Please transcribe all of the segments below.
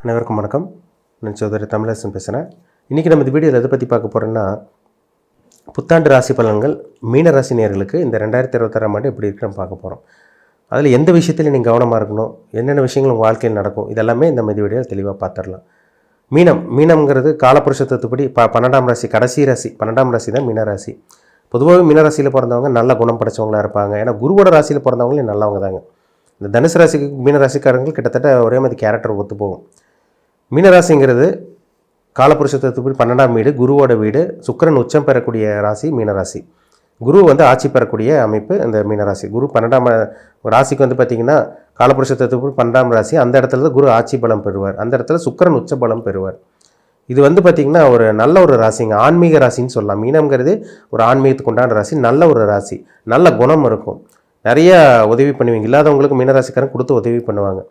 அனைவருக்கும் வணக்கம். நான் சௌதரி தமிழரசன் பேசுகிறேன். இன்றைக்கி நம்ம இந்த வீடியோவில் எதை பற்றி பார்க்க போகிறோன்னா, புத்தாண்டு ராசி பலன்கள் மீன ராசி நேயர்களுக்கு இந்த 2026ஆம் ஆண்டு எப்படி இருக்குன்னு பார்க்க போகிறோம். அதில் எந்த விஷயத்தில் நீங்கள் கவனமாக இருக்கணும், என்னென்ன விஷயங்கள் உங்கள் வாழ்க்கையில் நடக்கும், இதெல்லாமே இந்த வீடியோவில் தெளிவாக பார்த்துடலாம். மீனம்ங்கிறது காலபுருஷ தத்துப்படி 12ஆம் ராசி, கடைசி ராசி 12ஆம் ராசி தான் மீனராசி. பொதுவாகவே மீனராசியில் பிறந்தவங்க நல்ல குணம் படைச்சவங்களாக இருப்பாங்க. ஏன்னா குருவோட ராசியில் பிறந்தவங்களே நல்லவங்க தாங்க. இந்த தனுசு ராசிக்கு மீனராசிக்காரங்கள் கிட்டத்தட்ட ஒரே மாதிரி கேரக்டர் ஒத்து போகும். மீனராசிங்கிறது காலபுருஷ தத்துப்படி 12ஆம் வீடு, குருவோட வீடு. சுக்கிரன் உச்சம் பெறக்கூடிய ராசி மீனராசி. குரு ஆட்சி பெறக்கூடிய அமைப்பு இந்த மீனராசி. குரு 12ஆம் ராசிக்கு பார்த்திங்கன்னா காலபுருஷ தத்துப்படி 12ஆம் ராசி. அந்த இடத்துல தான் குரு ஆட்சி பலம் பெறுவார். அந்த இடத்துல சுக்கிரன் உச்ச பலம் பெறுவார். இது பார்த்திங்கன்னா ஒரு நல்ல ஒரு ராசிங்க, ஆன்மீக ராசின்னு சொல்லலாம். மீனம்ங்கிறது ஒரு ஆன்மீகத்துக்கு உண்டான ராசி, நல்ல ஒரு ராசி, நல்ல குணம் இருக்கும், நிறைய உதவி பண்ணுவீங்க. இல்லாதவங்களுக்கு மீனராசிக்காரன் கொடுத்து உதவி பண்ணுவாங்க.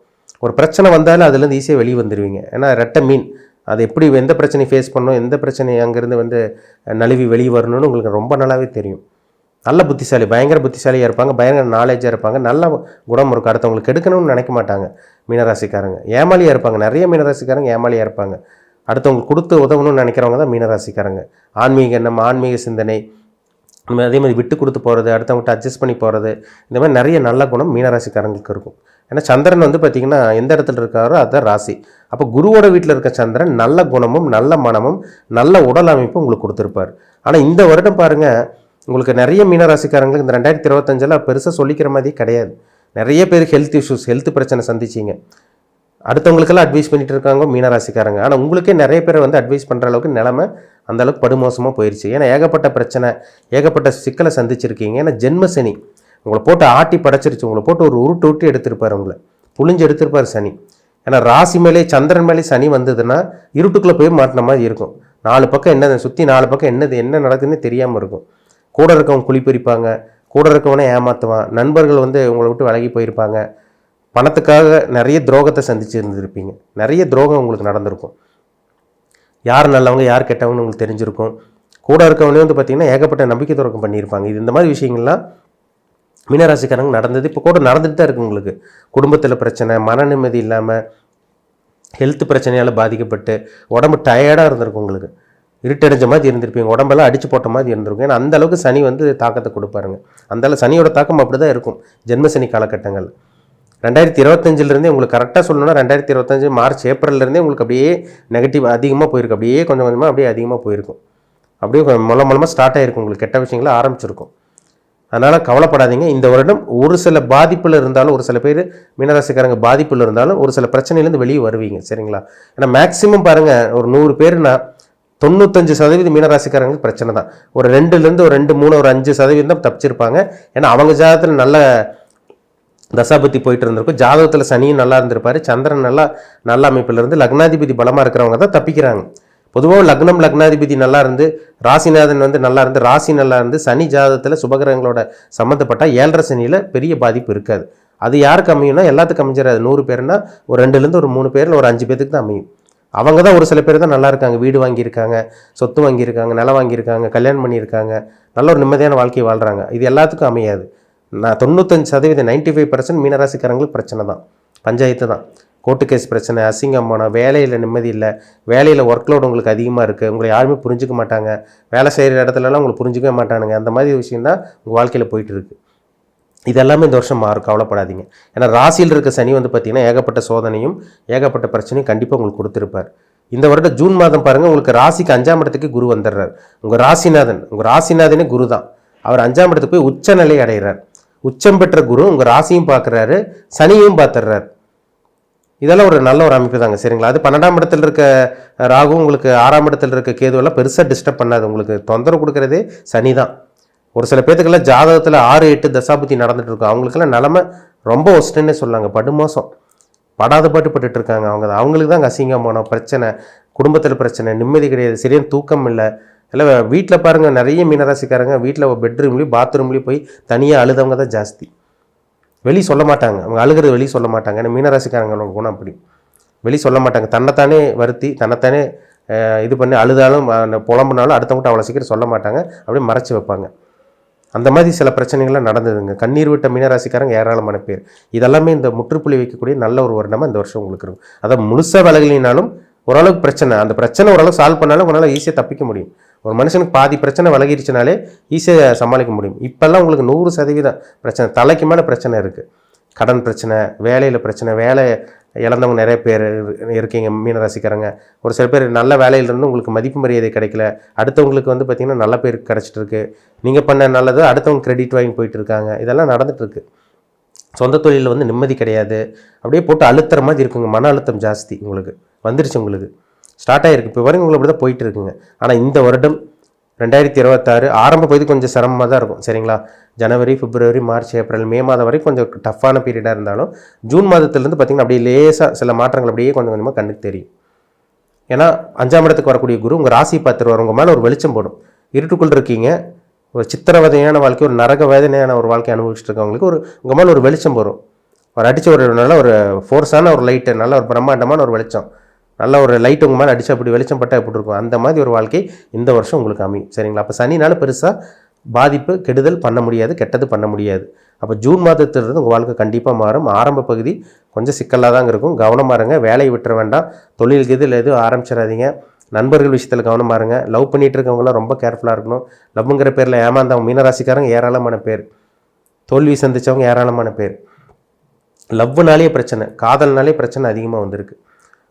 ஒரு பிரச்சனை வந்தாலும் அதுலேருந்து ஈஸியாக வெளியே வந்துடுவீங்க. ஏன்னா ரெட்டை மீன், அது எப்படி எந்த பிரச்சனையை ஃபேஸ் பண்ணணும், எந்த பிரச்சனை அங்கேருந்து நழுவி வெளியே வரணும்னு உங்களுக்கு ரொம்ப நல்லாவே தெரியும். நல்ல புத்திசாலி, பயங்கர புத்திசாலியாக இருப்பாங்க, பயங்கர நாலேஜாக இருப்பாங்க, நல்ல குணம் இருக்கும். அடுத்தவங்களுக்கு எடுக்கணும்னு நினைக்க மாட்டாங்க மீனராசிக்காரங்க. ஏமாலியாக இருப்பாங்க, நிறைய மீனராசிக்காரங்க ஏமாலியாக இருப்பாங்க. அடுத்தவங்களுக்கு கொடுத்து உதவணும்னு நினைக்கிறவங்க தான் மீனராசிக்காரங்க. ஆன்மீக எண்ணம், ஆன்மீக சிந்தனை, அதே மாதிரி விட்டு கொடுத்து போகிறது, அடுத்தவங்கள்ட்ட அட்ஜஸ்ட் பண்ணி போகிறது, இந்த மாதிரி நிறைய நல்ல குணம் மீனராசிக்காரங்களுக்கு இருக்கும். ஏன்னா சந்திரன் பார்த்திங்கன்னா எந்த இடத்துல இருக்காரோ அதுதான் ராசி. அப்போ குருவோட வீட்டில் இருக்க சந்திரன் நல்ல குணமும் நல்ல மனமும் நல்ல உடல் அமைப்பும் உங்களுக்கு கொடுத்துருப்பார். ஆனால் இந்த வருடம் பாருங்கள், உங்களுக்கு நிறைய மீனராசிக்காரங்களுக்கு இந்த 2025 பெருசாக சொல்லிக்கிற மாதிரி கிடையாது. நிறைய பேர் ஹெல்த் இஷ்யூஸ், ஹெல்த் பிரச்சனை சந்திச்சிங்க. அடுத்தவங்களுக்கெல்லாம் அட்வைஸ் பண்ணிட்டு இருக்காங்க மீனராசிக்காரங்க. ஆனால் உங்களுக்கே நிறைய பேர் அட்வைஸ் பண்ணுற அளவுக்கு நிலைமை அந்தளவுக்கு படுமோசமாக போயிடுச்சு. ஏன்னா ஏகப்பட்ட பிரச்சனை, ஏகப்பட்ட சிக்கலை சந்திச்சிருக்கீங்க. ஏன்னா ஜென்ம சனி உங்களை போட்டு ஆட்டி படைச்சிருச்சு. உங்களை போட்டு ஒரு உருட்டு எடுத்திருப்பார், உங்களை புழிஞ்சு எடுத்திருப்பார் சனி. ஏன்னா ராசி மேலே சந்திரன் மேலே சனி வந்ததுன்னா இருட்டுக்குள்ளே போய் மாட்டின மாதிரி இருக்கும். 4 பக்கம் என்ன சுற்றி 4 பக்கம் என்ன நடக்குதுன்னு தெரியாமல் இருக்கும். கூட இருக்கவங்க குளிப்பறிப்பாங்க, கூட இருக்கவனே ஏமாற்றுவான், நண்பர்கள் உங்களை விட்டு விலகி போயிருப்பாங்க. பணத்துக்காக நிறைய துரோகத்தை சந்திச்சு இருந்திருப்பீங்க. நிறைய துரோகம் உங்களுக்கு நடந்திருக்கும். யார் நல்லவங்க யார் கெட்டவங்கன்னு உங்களுக்கு தெரிஞ்சிருக்கும். கூட இருக்கவனே பார்த்திங்கன்னா ஏகப்பட்ட நம்பிக்கை துரோகம் பண்ணியிருப்பாங்க. இது இந்த மாதிரி விஷயங்கள்லாம் மீனராசிக்காரங்க நடந்தது இப்போ கூட நடந்துட்டு தான் இருக்குது. உங்களுக்கு குடும்பத்தில் பிரச்சனை, மன நிம்மதி இல்லாமல், ஹெல்த் பிரச்சனையால் பாதிக்கப்பட்டு உடம்பு டயர்டாக இருந்திருக்கும். உங்களுக்கு இருட்டடைஞ்ச மாதிரி இருந்திருப்பீங்க, உடம்பெல்லாம் அடித்து போட்ட மாதிரி இருந்திருக்கும். ஏன்னா அந்தளவுக்கு சனி தாக்கத்தை கொடுப்பாருங்க. அந்தளவு சனியோட தாக்கம் அப்படி தான் இருக்கும் ஜென்ம சனி காலகட்டங்கள். 2025 உங்களுக்கு கரெக்டாக சொல்லணும்னா 2025 மார்ச் ஏப்ரல்லேருந்தே உங்களுக்கு அப்படியே நெகட்டிவ் அதிகமாக போயிருக்கும். அப்படியே கொஞ்சம் கொஞ்சமாக அப்படியே அதிகமாக போயிருக்கும். அப்படியே மூலமாக ஸ்டார்ட் ஆகிருக்கும். உங்களுக்கு கெட்ட விஷயங்களை ஆரம்பிச்சிருக்கும். அதனால் கவலைப்படாதீங்க. இந்த வருடம் ஒரு சில பாதிப்பில் இருந்தாலும், ஒரு சில பேர் மீனராசிக்காரங்க பாதிப்பில் இருந்தாலும் ஒரு சில பிரச்சனையிலேருந்து வெளியே வருவீங்க. சரிங்களா? ஏன்னா மேக்ஸிமம் பாருங்கள், ஒரு 100 பேர்னா 95% மீனராசிக்காரங்களுக்கு பிரச்சனை தான். ஒரு 2 ஒரு 2, 3, ஒரு 5% தான் தப்பிச்சிருப்பாங்க. ஏன்னா அவங்க ஜாதகத்தில் நல்ல தசாபத்தி போயிட்டு இருந்திருக்கும். ஜாதகத்தில் சனியும் நல்லா இருந்திருப்பார், சந்திரன் நல்ல அமைப்பிலிருந்து லக்னாதிபதி பலமாக இருக்கிறவங்க தான் தப்பிக்கிறாங்க. பொதுவாக லக்னாதிபதி நல்லா இருந்து, ராசிநாதன் நல்லா இருந்து, ராசி நல்லா இருந்து, சனி ஜாதகத்தில் சுபகிரகங்களோட சம்மந்தப்பட்டால் 7.5 சனியில் பெரிய பாதிப்பு இருக்காது. அது யாருக்கு அமையும்னா எல்லாத்துக்கும் அமைஞ்சிடாது. 100 பேர்னா ஒரு 2 ஒரு 3 பேரில் ஒரு 5 பேருக்கு தான் அமையும். அவங்க தான் ஒரு சில பேர் தான் நல்லா இருக்காங்க, வீடு வாங்கியிருக்காங்க, சொத்து வாங்கியிருக்காங்க, நிலம் வாங்கியிருக்காங்க, கல்யாணம் பண்ணியிருக்காங்க, நல்ல ஒரு நிம்மதியான வாழ்க்கையை வாழ்கிறாங்க. இது எல்லாத்துக்கும் அமையாது. 95% 95% மீனராசிக்காரங்களுக்கு பிரச்சனை தான், பஞ்சாயத்து தான், கோர்ட்டு கேஸ் பிரச்சனை, அசிங்கமான வேலையில் நிம்மதி இல்லை, வேலையில் ஒர்க்லோடு உங்களுக்கு அதிகமாக இருக்குது, உங்களை யாருமே புரிஞ்சிக்க மாட்டாங்க, வேலை செய்கிற இடத்துலலாம் உங்களை புரிஞ்சிக்கவே மாட்டானுங்க. அந்த மாதிரி விஷயந்தான் உங்கள் வாழ்க்கையில் போயிட்டு இருக்குது. இதெல்லாமே இந்த வருஷம் மாறும், கவலைப்படாதீங்க. ஏன்னா ராசியில் இருக்க சனி பார்த்திங்கன்னா ஏகப்பட்ட சோதனையும் ஏகப்பட்ட பிரச்சனையும் கண்டிப்பாக உங்களுக்கு கொடுத்துருப்பார். இந்த வருடம் ஜூன் மாதம் பாருங்கள், உங்களுக்கு ராசிக்கு 5ஆம் இடத்துக்கு குரு வந்துடுறார். உங்கள் ராசிநாதனே குரு தான். அவர் 5ஆம் இடத்துக்கு போய் உச்ச நிலை அடைகிறார். உச்சம் பெற்ற குரு உங்கள் ராசியும் பார்க்குறாரு, சனியும் பார்த்துடுறார். இதெல்லாம் ஒரு நல்ல ஒரு அமைப்பு தாங்க. சரிங்களா? அது 12ஆம் இடத்துல இருக்க ராகு உங்களுக்கு 6ஆம் இடத்துல இருக்க கேதுவெல்லாம் பெருசாக டிஸ்டர்ப் பண்ணாது. உங்களுக்கு தொந்தரவு கொடுக்குறதே சனி தான். ஒரு சில பேத்துக்கெல்லாம் ஜாதகத்தில் 6, 8 தசாபுத்தி நடந்துட்டு இருக்கும். அவங்களுக்கெல்லாம் நிலமை ரொம்ப ஒஸ்ட்டுன்னே சொல்லாங்க. படுமோசம், படாத பாட்டுப்பட்டு இருக்காங்க. அவங்களுக்கு தான் அசிங்கமான பிரச்சனை, குடும்பத்தில் பிரச்சனை, நிம்மதி கிடையாது, சரியான தூக்கம் இல்லை. இல்லை வீட்டில் பாருங்கள், நிறைய மீனராசிக்காரங்க வீட்டில் பெட்ரூம்லேயும் பாத்ரூம்லேயும் போய் தனியாக அழுதவங்க தான் ஜாஸ்தி. வெளியே சொல்ல மாட்டாங்க, அவங்க அழுகிறது வெளியே சொல்ல மாட்டாங்க. ஏன்னா மீனராசிக்காரங்களோட குணம் அப்படி, வெளியே சொல்ல மாட்டாங்க. தன்னைத்தானே வருத்தி, தன்னைத்தானே இது பண்ணி அழுதாலும் புலம்புனாலும் அடுத்தவங்கள்ட்ட அவ்வளோ சீக்கிரம் சொல்ல மாட்டாங்க, அப்படியே மறைச்சி வைப்பாங்க. அந்த மாதிரி சில பிரச்சனைகள்லாம் நடந்ததுங்க. கண்ணீர் விட்ட மீனராசிக்காரங்க ஏராளமான பேர். இதெல்லாமே இந்த முற்றுப்புள்ளி வைக்கக்கூடிய நல்ல ஒரு வருடமாக இந்த வருஷம் உங்களுக்கு இருக்கும். அதை முழுசாக விலகலினாலும் ஓரளவுக்கு பிரச்சனை, அந்த பிரச்சனை ஓரளவு சால்வ் பண்ணாலும் உங்களால் ஈஸியாக தப்பிக்க முடியும். ஒரு மனுஷனுக்கு பாதி பிரச்சனை விலகிருச்சுனாலே ஈஸியாக சமாளிக்க முடியும். இப்போல்லாம் உங்களுக்கு 100% பிரச்சனை, தலைக்கு மேலே பிரச்சனை இருக்குது. கடன் பிரச்சனை, வேலையில் பிரச்சனை, வேலை இழந்தவங்க நிறைய பேர் இருக்கீங்க மீனராசிக்காரங்க. ஒரு சில பேர் நல்ல வேலையிலிருந்து உங்களுக்கு மதிப்பு மரியாதை கிடைக்கல, அடுத்தவங்களுக்கு வந்து பார்த்திங்கன்னா நல்ல பேர் கிடச்சிட்டு இருக்கு. நீங்கள் பண்ண நல்லது அடுத்தவங்க கிரெடிட் வாங்கி போயிட்டு இருக்காங்க. இதெல்லாம் நடந்துகிட்ருக்கு. சொந்த தொழிலில் வந்து நிம்மதி கிடையாது, அப்படியே போட்டு அழுத்துற மாதிரி இருக்குங்க. மன அழுத்தம் ஜாஸ்தி உங்களுக்கு வந்துருச்சு, உங்களுக்கு ஸ்டார்ட் ஆகிருக்கு. இப்போ வரைக்கும் உங்களுக்கு அப்படி தான் போயிட்டு இருக்குங்க. ஆனால் இந்த வருடம் 2026 ஆரம்ப பகுதி கொஞ்சம் சிரமமாக தான் இருக்கும், சரிங்களா? ஜனவரி, பிப்ரவரி, மார்ச், ஏப்ரல், மே மாதம் வரைக்கும் கொஞ்சம் டஃப்பான பீரியடாக இருந்தாலும் ஜூன் மாதத்துலேருந்து பார்த்திங்கன்னா அப்படியே லேசாக சில மாற்றங்கள் அப்படியே கொஞ்சம் கொஞ்சமாக கண்ணுக்கு தெரியும். ஏன்னா 5ஆம் இடத்துக்கு வரக்கூடிய குரு உங்கள் ராசி பார்த்துருவார், உங்கள் மேலே ஒரு வெளிச்சம் போடும். இருட்டுக்குள் இருக்கீங்க, ஒரு சித்திரவதையான வாழ்க்கை, ஒரு நரக வேதனையான ஒரு வாழ்க்கை அனுபவிச்சுட்டு இருக்கவங்களுக்கு உங்கள் மேலே ஒரு வெளிச்சம் வரும். ஒரு அடித்த ஒரு நல்ல ஒரு ஃபோர்ஸான ஒரு லைட்டு, நல்ல ஒரு பிரம்மாண்டமான ஒரு வெளிச்சம், நல்ல ஒரு லைட் உங்கள் மேலே அடித்து அப்படி வெளிச்சம் பட்டால் எப்படி இருக்கும், அந்த மாதிரி ஒரு வாழ்க்கை இந்த வருஷம் உங்களுக்கு அமையும், சரிங்களா? அப்போ சனினால பெருசாக பாதிப்பு கெடுதல் பண்ண முடியாது, கெட்டது பண்ண முடியாது. அப்போ ஜூன் மாதத்திலிருந்து உங்கள் வாழ்க்கை கண்டிப்பாக மாறும். ஆரம்ப பகுதி கொஞ்சம் சிக்கலாக தாங்க இருக்கும், கவனமாக இருங்க. வேலையை விட்டுற வேண்டாம், தொழிலுக்கு எதுவும் ஆரம்பிச்சிடாதீங்க. நண்பர்கள் விஷயத்தில் கவனமாக இருங்க. லவ் பண்ணிகிட்டு இருக்கவங்களாம் ரொம்ப கேர்ஃபுல்லாக இருக்கணும். லவ்ங்கிற பேரில் ஏமாந்தவங்க மீனராசிக்காரங்க ஏராளமான பேர், தோல்வி சந்தித்தவங்க ஏராளமான பேர். லவ்னாலே பிரச்சனை, காதல்னாலே பிரச்சனை அதிகமாக வந்திருக்கு.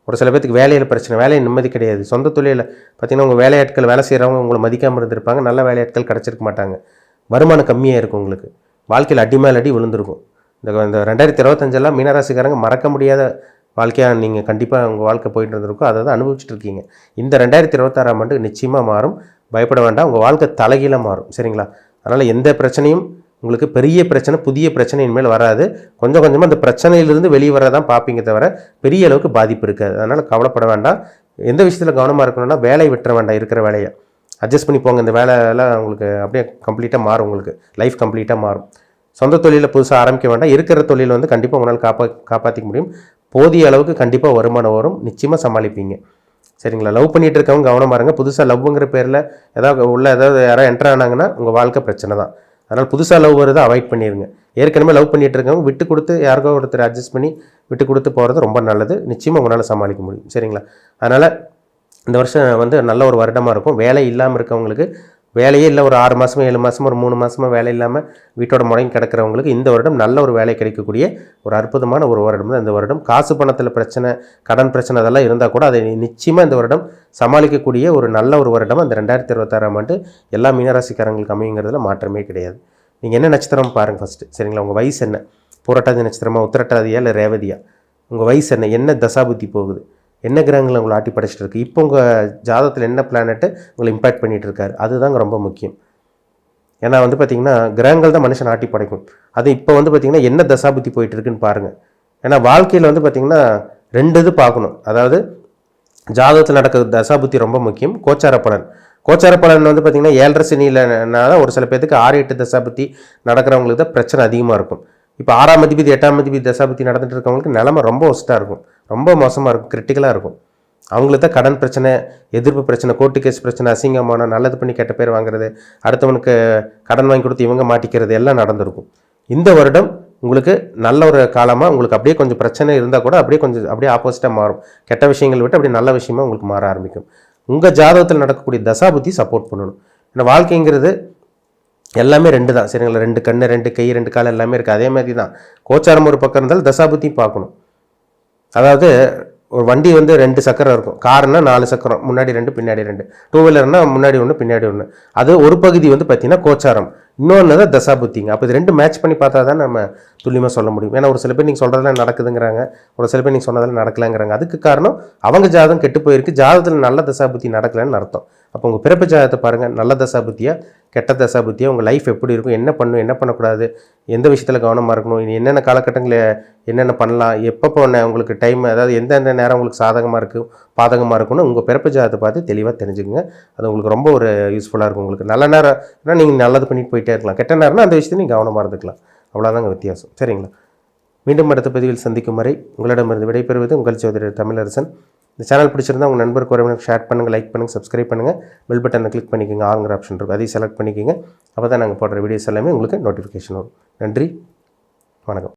ஒரு சில பேருக்கு வேலையில் பிரச்சனை, வேலையை நிம்மதி கிடையாது. சொந்த தொழிலில் பார்த்திங்கன்னா உங்கள் வேலையாட்கள் வேலை செய்கிறவங்க உங்களை மதிக்காமல் இருந்திருப்பாங்க, நல்ல வேலையாட்கள் கிடச்சிருக்க மாட்டாங்க, வருமானம் கம்மியாக இருக்கும், உங்களுக்கு வாழ்க்கையில் அடி மேல் அடி விழுந்திருக்கும். இந்த 2025 மீனராசிக்காரங்க மறக்க முடியாத வாழ்க்கையாக நீங்கள் கண்டிப்பாக உங்கள் வாழ்க்கை போயிட்டு இருந்திருக்கும், அதை தான் அனுபவிச்சுட்டு இருக்கீங்க. இந்த 2026ஆம் ஆண்டு நிச்சயமாக மாறும், பயப்பட வேண்டாம். உங்கள் வாழ்க்கை தலைகீழாக மாறும், சரிங்களா? அதனால் எந்த பிரச்சனையும் உங்களுக்கு பெரிய பிரச்சனை, புதிய பிரச்சனை இனிமேல் வராது. கொஞ்சம் கொஞ்சமாக அந்த பிரச்சனையிலிருந்து வெளியே வரதான் பார்ப்பீங்க தவிர பெரிய அளவுக்கு பாதிப்பு இருக்காது. அதனால் கவலைப்பட வேண்டாம். எந்த விஷயத்தில் கவனமாக இருக்கணும்னா வேலையை விட்டுற வேண்டாம், இருக்கிற வேலையை அட்ஜஸ்ட் பண்ணி போங்க. இந்த வேலையெல்லாம் உங்களுக்கு அப்படியே கம்ப்ளீட்டாக மாறும், உங்களுக்கு லைஃப் கம்ப்ளீட்டாக மாறும். சொந்த தொழிலில் புதுசாக ஆரம்பிக்க வேண்டாம், இருக்கிற தொழில் வந்து கண்டிப்பாக உங்களால் காப்பாற்றிக்க முடியும். போதிய அளவுக்கு கண்டிப்பாக வருமானம் வரும், நிச்சயமாக சமாளிப்பீங்க, சரிங்களா? லவ் பண்ணிகிட்டு இருக்கவங்க கவனமாக இருங்க. புதுசாக லவ்ங்கிற பேரில் ஏதாவது யாராவது என்ட்ரு ஆனாங்கன்னா உங்கள் வாழ்க்கை பிரச்சனை தான். அதனால் புதுசாக லவ் வருதை அவாய்ட் பண்ணிடுங்க. ஏற்கனவே லவ் பண்ணிகிட்டு இருக்கவங்க விட்டு கொடுத்து யாருக்கோ ஒருத்தர் அட்ஜஸ்ட் பண்ணி விட்டு கொடுத்து போகிறது ரொம்ப நல்லது. நிச்சயமாக உங்களால் சமாளிக்க முடியும், சரிங்களா? அதனால் இந்த வருஷம் வந்து நல்ல ஒரு வருடமாக இருக்கும். வேலை இல்லாமல் இருக்கவங்களுக்கு வேலையே இல்லை, ஒரு 6 மாதமோ 7 மாதமோ ஒரு 3 மாதமோ வேலை இல்லாமல் வீட்டோட முடங்கி கிடக்கிறவங்களுக்கு இந்த வருடம் நல்ல ஒரு வேலை கிடைக்கக்கூடிய ஒரு அற்புதமான ஒரு வருடம் தான் இந்த வருடம். காசு பணத்தில் பிரச்சனை, கடன் பிரச்சனை அதெல்லாம் இருந்தால் கூட அதை நிச்சயமாக இந்த வருடம் சமாளிக்கக்கூடிய ஒரு நல்ல ஒரு வருடமாக இந்த 2026ஆம் ஆண்டு எல்லா மீனராசிக்காரங்களுக்கு அமையுங்கிறதுல மாற்றமே கிடையாது. நீங்கள் என்ன நட்சத்திரம் பாருங்கள் ஃபஸ்ட்டு, சரிங்களா? உங்கள் வயசு என்ன? புரட்டாதி நட்சத்திரமா, உத்திரட்டாதியா, இல்லை ரேவதியா? உங்கள் வயசு என்ன? என்ன தசாபுத்தி போகுது? என்ன கிரகங்களை உங்களை ஆட்டி படைச்சிட்டு இருக்குது? இப்போ உங்கள் ஜாதகத்தில் என்ன பிளானெட்டு உங்களை இம்பேக்ட் பண்ணிகிட்டு இருக்காரு? அதுதாங்க ரொம்ப முக்கியம். ஏன்னா வந்து பார்த்திங்கன்னா கிரகங்கள் தான் மனுஷன் ஆட்டி படைக்கும். அது இப்போ வந்து பார்த்திங்கன்னா என்ன தசாபுத்தி போயிட்டு இருக்குன்னு பாருங்கள். ஏன்னா வாழ்க்கையில் வந்து பார்த்திங்கன்னா 2 இது பார்க்கணும். அதாவது ஜாதகத்தில் நடக்கிற தசாபுத்தி ரொம்ப முக்கியம், கோச்சார பலன். கோச்சார பலன் வந்து பார்த்திங்கன்னா 7.5 சனியில்னால ஒரு சில பேருக்கு 6-8 தசாபுத்தி நடக்கிறவங்களுக்கு தான் பிரச்சனை அதிகமாக இருக்கும். இப்போ 6ஆம் அதிபதி 8ஆம் அதிபதி தசாபுத்தி நடந்துட்டு இருக்கவங்களுக்கு நிலைமை ரொம்ப ஒஸ்ட்டாக இருக்கும், ரொம்ப மோசமாக இருக்கும், கிரிட்டிக்கலாக இருக்கும். அவங்களுக்கு தான் கடன் பிரச்சனை, எதிர்ப்பு பிரச்சனை, கோர்ட்டு கேஸ் பிரச்சனை, அசிங்கமான நல்லது பண்ணி கெட்ட பேர் வாங்குறது, அடுத்தவனுக்கு கடன் வாங்கி கொடுத்து இவங்க மாட்டிக்கிறது எல்லாம் நடந்திருக்கும். இந்த வருடம் உங்களுக்கு நல்ல ஒரு காலமாக உங்களுக்கு அப்படியே கொஞ்சம் பிரச்சனை இருந்தால் கூட அப்படியே ஆப்போசிட்டாக மாறும். கெட்ட விஷயங்கள் விட்டு அப்படியே நல்ல விஷயமா உங்களுக்கு மாற ஆரம்பிக்கும். உங்கள் ஜாதகத்தில் நடக்கக்கூடிய தசாபுத்தி சப்போர்ட் பண்ணணும். ஏன்னா வாழ்க்கைங்கிறது எல்லாமே 2 தான், சரிங்களா? 2 கண்ணு, 2 கை, 2 கால் எல்லாமே இருக்குது. அதே மாதிரி தான் கோச்சாரம் ஒரு பக்கம் இருந்தாலும் தசாபுத்தியும் பார்க்கணும். அதாவது ஒரு வண்டி வந்து 2 சக்கரம் இருக்கும், காருன்னா 4 சக்கரம், முன்னாடி 2 பின்னாடி 2, 2 வீலர்னா முன்னாடி 1 பின்னாடி 1. அது ஒரு பகுதி வந்து பார்த்திங்கன்னா கோச்சாரம், இன்னொன்று தான் தசாபுத்திங்க. அப்போ இது 2 மேட்ச் பண்ணி பார்த்தா தான் நம்ம துல்லியமாக சொல்ல முடியும். ஏன்னா ஒரு சில பேர் நீங்கள் சொல்கிறதெல்லாம் நடக்குதுங்கிறாங்க, ஒரு சில பேர் நீங்கள் சொன்னதெல்லாம் நடக்கலைங்கிறாங்க. அதுக்கு காரணம் அவங்க ஜாதகம் கெட்டு போயிருக்கு, ஜாதகத்தில் நல்ல தசாபுத்தி நடக்கலைன்னு அர்த்தம். அப்போ உங்கள் பிறப்பு ஜாதகத்தை பாருங்கள், நல்ல தசாபுத்தியா கெட்ட தசாபுத்தியா, உங்கள் லைஃப் எப்படி இருக்கும், என்ன பண்ணணும், என்ன பண்ணக்கூடாது, எந்த விஷயத்தில் கவனமாக இருக்கணும், இனி என்னென்ன காலகட்டங்களில் என்னென்ன பண்ணலாம், எப்பப்போ உங்களுக்கு டைம், அதாவது எந்தெந்த நேரம் உங்களுக்கு சாதகமாக இருக்குது பாதகமாக இருக்குன்னு உங்கள் பிறப்பு ஜாதகத்தை பார்த்து தெளிவாக தெரிஞ்சுக்கங்க. அது உங்களுக்கு ரொம்ப ஒரு யூஸ்ஃபுல்லாக இருக்கும். உங்களுக்கு நல்ல நேரம்னா நீங்கள் நல்லது பண்ணிட்டு போயிட்டே இருக்கலாம், கெட்ட நேரம்னா அந்த விஷயத்தை நீங்கள் கவனமாக இருந்துக்கலாம். அவ்வளோதாங்க வித்தியாசம், சரிங்களா? மீண்டும் அடுத்த பதிவில் சந்திக்கும் வரை உங்களிடமிருந்து விடைபெறுவது உங்கள் சகோதரர் தமிழரசன். இந்த சேனல் பிடிச்சிருந்தா உங்கள் நண்பருக்கு உறவினருக்கு ஷேர் பண்ணுங்கள், லைக் பண்ணுங்கள், சப்ஸ்கிரைப் பண்ணுங்கள், பெல் பட்டனை கிளிக் பண்ணிக்கோங்க, ஆளுங்கிற ஆப்ஷன் இருக்கும், அதையும் செலக்ட் பண்ணிக்கோங்க. அப்போ தான் நாங்கள் போடுற வீடியோஸ் எல்லாமே உங்களுக்கு நோட்டிஃபிகேஷன் வரும். நன்றி, வணக்கம்.